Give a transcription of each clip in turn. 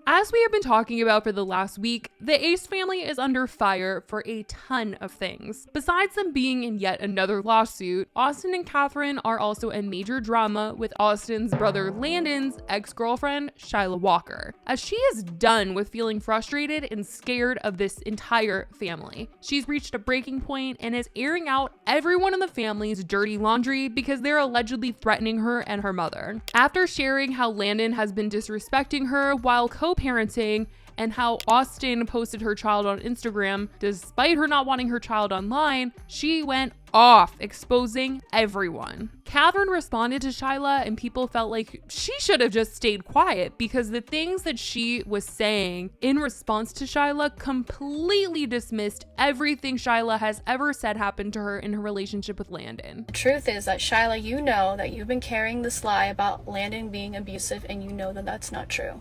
As we have been talking about for the last week, the Ace family is under fire for a ton of things. Besides them being in yet another lawsuit, Austin and Katherine are also in major drama with Austin's brother Landon's ex-girlfriend, Shyla Walker, as she is done with feeling frustrated and scared of this entire family. She's reached a breaking point and is airing out everyone in the family's dirty laundry because they're allegedly threatening her and her mother. After sharing how Landon has been disrespecting her while co-parenting and how Austin posted her child on Instagram despite her not wanting her child online, she went off, exposing everyone. Katherine responded to Shyla and people felt like she should have just stayed quiet because the things that she was saying in response to Shyla completely dismissed everything Shyla has ever said happened to her in her relationship with Landon. The truth is that Shyla, you know that you've been carrying this lie about Landon being abusive and you know that that's not true.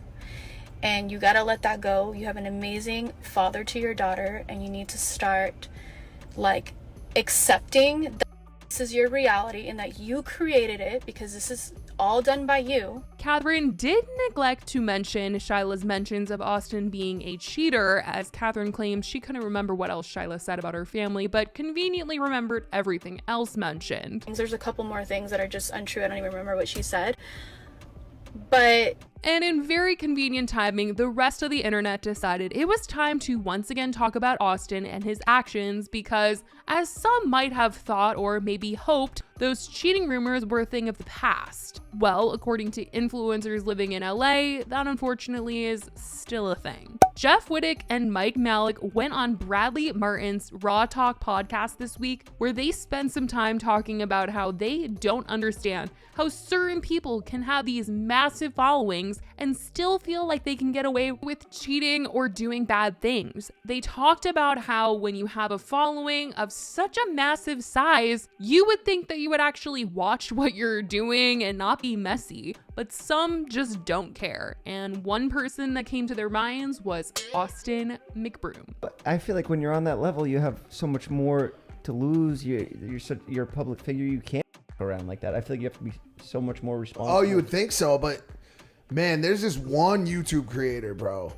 And you gotta let that go. You have an amazing father to your daughter and you need to start accepting that this is your reality and that you created it because this is all done by you. Katherine did neglect to mention Shyla's mentions of Austin being a cheater, as Katherine claims she couldn't remember what else Shyla said about her family, but conveniently remembered everything else mentioned. There's a couple more things that are just untrue. I don't even remember what she said. And in very convenient timing, the rest of the internet decided it was time to once again talk about Austin and his actions because, as some might have thought or maybe hoped, those cheating rumors were a thing of the past. Well, according to influencers living in LA, that unfortunately is still a thing. Jeff Wittek and Majlak went on Bradley Martin's Raw Talk podcast this week, where they spent some time talking about how they don't understand how certain people can have these massive followings and still feel like they can get away with cheating or doing bad things. They talked about how when you have a following of such a massive size, you would think that you would actually watch what you're doing and not be messy, but some just don't care. And one person that came to their minds was Austin Mcbroom. But I feel like when you're on that level, you have so much more to lose. You're a public figure. You can't around like that. I feel like you have to be so much more responsible. Oh, you would think so, but man, there's this one YouTube creator, bro,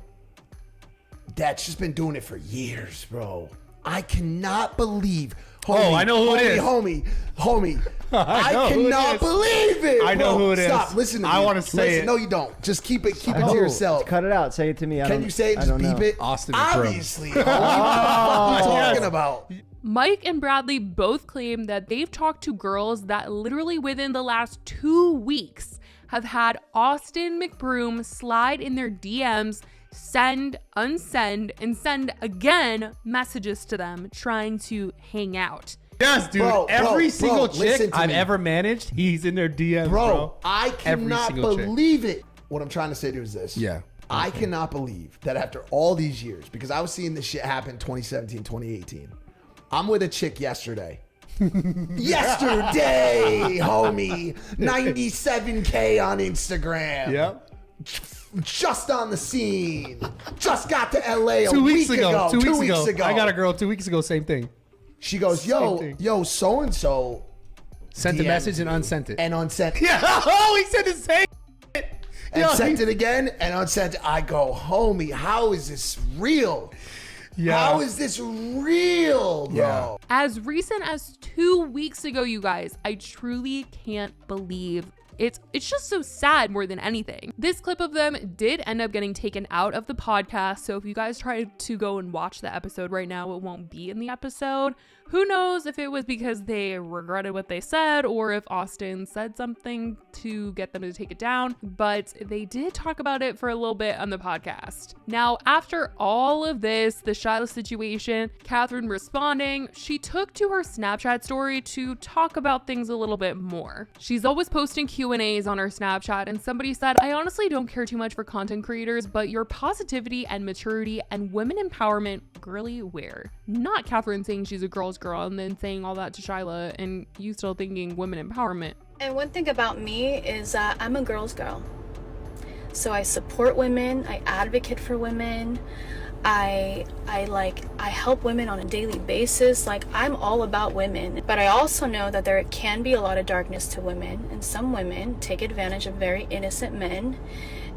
that's just been doing it for years, bro. I cannot believe. Homie, I know who it is. Homie. I cannot believe it. I know who it is. Stop. Listen to me. I want to say it. No, you don't. Just keep it to yourself. Cut it out. Say it to me. Can you say it? Just beep it. Austin Mcbroom. Obviously. What are you talking about? Mike and Bradley both claim that they've talked to girls that literally within the last 2 weeks have had Austin Mcbroom slide in their DMs, send, unsend, and send again messages to them trying to hang out. Yes, dude. Every single chick I've ever managed, he's in their DMs, bro. I cannot believe it. What I'm trying to say to you is this. Yeah. I cannot believe that after all these years, because I was seeing this shit happen 2017, 2018. I'm with a chick yesterday. Yesterday, homie. 97K on Instagram. Yep. Just on the scene. Just got to LA 2 weeks ago. 2 weeks ago. I got a girl 2 weeks ago, same thing. She goes, yo, so-and-so. Sent a message and unsent it. And unsent. Yeah. Oh, he said the same. And sent it again and unsent it. I go, homie, how is this real? Yeah. How is this real, bro? Yeah. As recent as 2 weeks ago, you guys, I truly can't believe it's just so sad more than anything. This clip of them did end up getting taken out of the podcast, so if you guys try to go and watch the episode right now, it won't be in the episode. Who knows if it was because they regretted what they said or if Austin said something to get them to take it down, but they did talk about it for a little bit on the podcast. Now, after all of this, the Shyla situation, Katherine responding, she took to her Snapchat story to talk about things a little bit more. She's always posting Q&As on her Snapchat, and somebody said, I honestly don't care too much for content creators, but your positivity and maturity and women empowerment, girly where? Not Katherine saying she's a girl's girl and then saying all that to Shyla and you still thinking women empowerment. And one thing about me is that I'm a girl's girl. So I support women, I advocate for women, I help women on a daily basis. Like, I'm all about women, but I also know that there can be a lot of darkness to women, and some women take advantage of very innocent men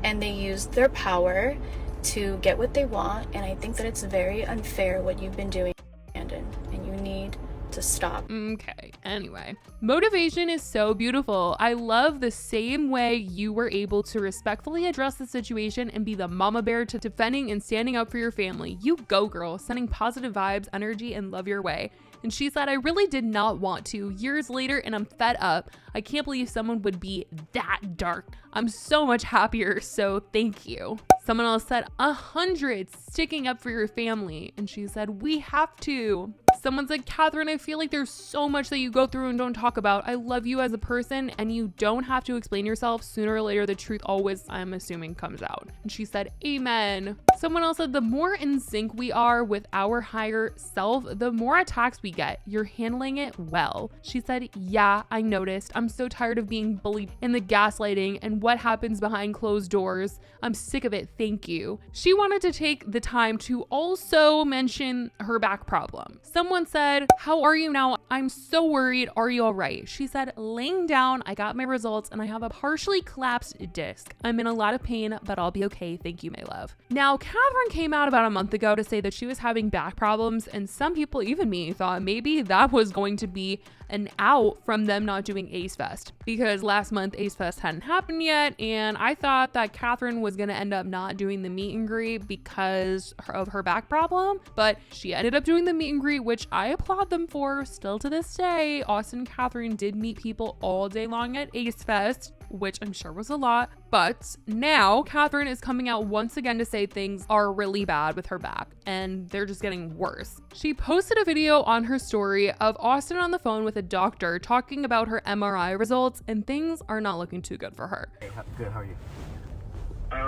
and they use their power to get what they want. And I think that it's very unfair what you've been doing, Brandon, and you need to stop. Okay, anyway. Motivation is so beautiful. I love the same way you were able to respectfully address the situation and be the mama bear to defending and standing up for your family. You go, girl, sending positive vibes, energy, and love your way. And she said, I really did not want to. Years later, and I'm fed up. I can't believe someone would be that dark. I'm so much happier, so thank you. Someone else said, 100 sticking up for your family. And she said, we have to. Someone said, Katherine, I feel like there's so much that you go through and don't talk about. I love you as a person, and you don't have to explain yourself. Sooner or later, the truth always, I'm assuming, comes out. And she said, amen. Someone else said, the more in sync we are with our higher self, the more attacks we get. You're handling it well. She said, yeah, I noticed. I'm so tired of being bullied and the gaslighting and what happens behind closed doors. I'm sick of it. Thank you. She wanted to take the time to also mention her back problem. Someone said, how are you now? I'm so worried. Are you all right? She said, laying down, I got my results and I have a partially collapsed disc. I'm in a lot of pain, but I'll be okay. Thank you, my love. Now, Katherine came out about a month ago to say that she was having back problems, and some people, even me, thought maybe that was going to be an out from them not doing Ace Fest, because last month Ace Fest hadn't happened yet, and I thought that Katherine was going to end up not doing the meet and greet because of her back problem, but she ended up doing the meet and greet, which I applaud them for. Still to this day, Austin and Katherine did meet people all day long at Ace Fest, which I'm sure was a lot. But now Katherine is coming out once again to say things are really bad with her back, and they're just getting worse. She posted a video on her story of Austin on the phone with a doctor talking about her MRI results, and things are not looking too good for her. Hey, good, how are you?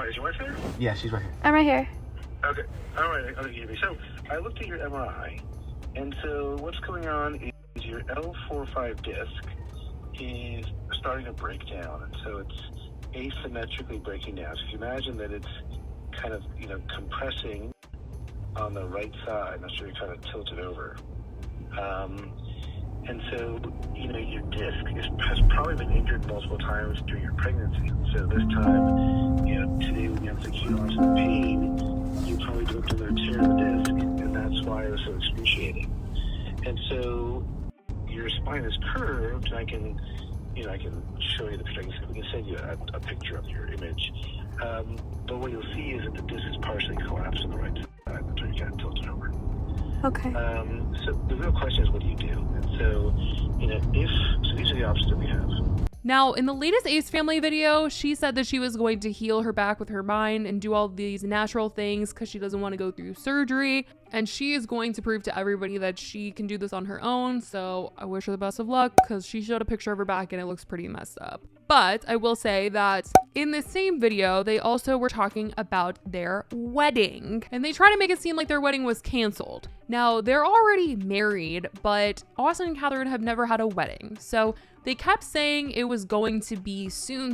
Is your wife there? Yeah, she's right here. I'm right here. Okay. All right. Okay. So I looked at your MRI, and so what's going on is your L45 disc is starting to break down, and so it's asymmetrically breaking down. So if you imagine that it's kind of, compressing on the right side, I'm sure you kind of tilt it over. And so, your disc has probably been injured multiple times during your pregnancy. So this time, today when you have to cue onto the pain, you probably developed another tear in the disc, and that's why it was so excruciating. And so your spine is curved, and I can show you the picture. We can send you a picture of your image. But what you'll see is that the disc is partially collapsed on the right side, so you kind of tilt it over. Okay. So the real question is, what do you do? And so, so these are the options that we have. Now, in the latest Ace Family video, she said that she was going to heal her back with her mind and do all these natural things because she doesn't want to go through surgery. And she is going to prove to everybody that she can do this on her own. So I wish her the best of luck, because she showed a picture of her back and it looks pretty messed up. But I will say that in the same video, they also were talking about their wedding, and they try to make it seem like their wedding was canceled. Now, they're already married, but Austin and Katherine have never had a wedding. So they kept saying it was going to be soon,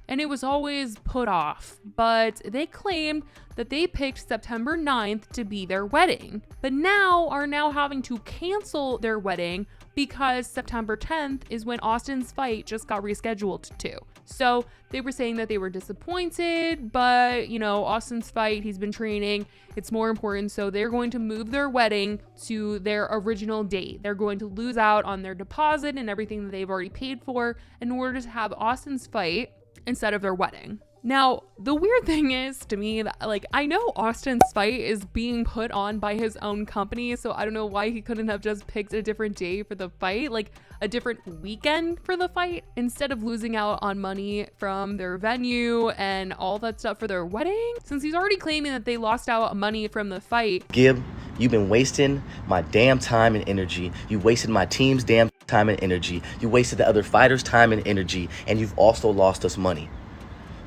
and it was always put off. But they claimed that they picked September 9th to be their wedding, but are now having to cancel their wedding because September 10th is when Austin's fight just got rescheduled to. So they were saying that they were disappointed, but Austin's fight, he's been training, it's more important. So they're going to move their wedding to their original date. They're going to lose out on their deposit and everything that they've already paid for in order to have Austin's fight instead of their wedding. Now, the weird thing is to me that, I know Austin's fight is being put on by his own company, so I don't know why he couldn't have just picked a different day for the fight, a different weekend for the fight, instead of losing out on money from their venue and all that stuff for their wedding, since he's already claiming that they lost out on money from the fight. Gib, you've been wasting my damn time and energy. You wasted my team's damn time and energy. You wasted the other fighters' time and energy, and you've also lost us money.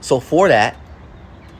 So for that,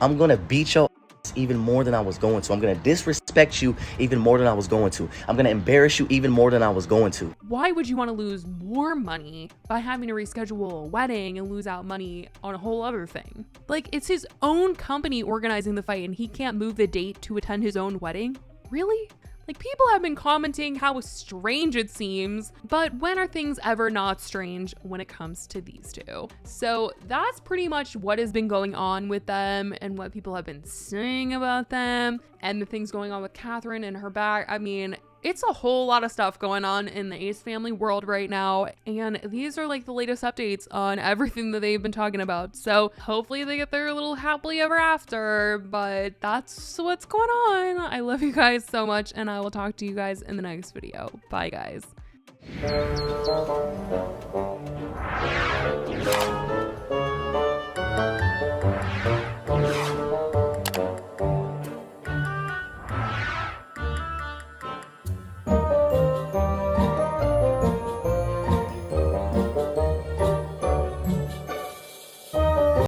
I'm going to beat your ass even more than I was going to. I'm going to disrespect you even more than I was going to. I'm going to embarrass you even more than I was going to. Why would you want to lose more money by having to reschedule a wedding and lose out money on a whole other thing? It's his own company organizing the fight, and he can't move the date to attend his own wedding? Really? Like, people have been commenting how strange it seems, but when are things ever not strange when it comes to these two? So that's pretty much what has been going on with them and what people have been saying about them and the things going on with Katherine and her back. I mean, it's a whole lot of stuff going on in the Ace family world right now, and these are like the latest updates on everything that they've been talking about. So hopefully they get their little happily ever after, but that's what's going on. I love you guys so much, and I will talk to you guys in the next video. Bye, guys.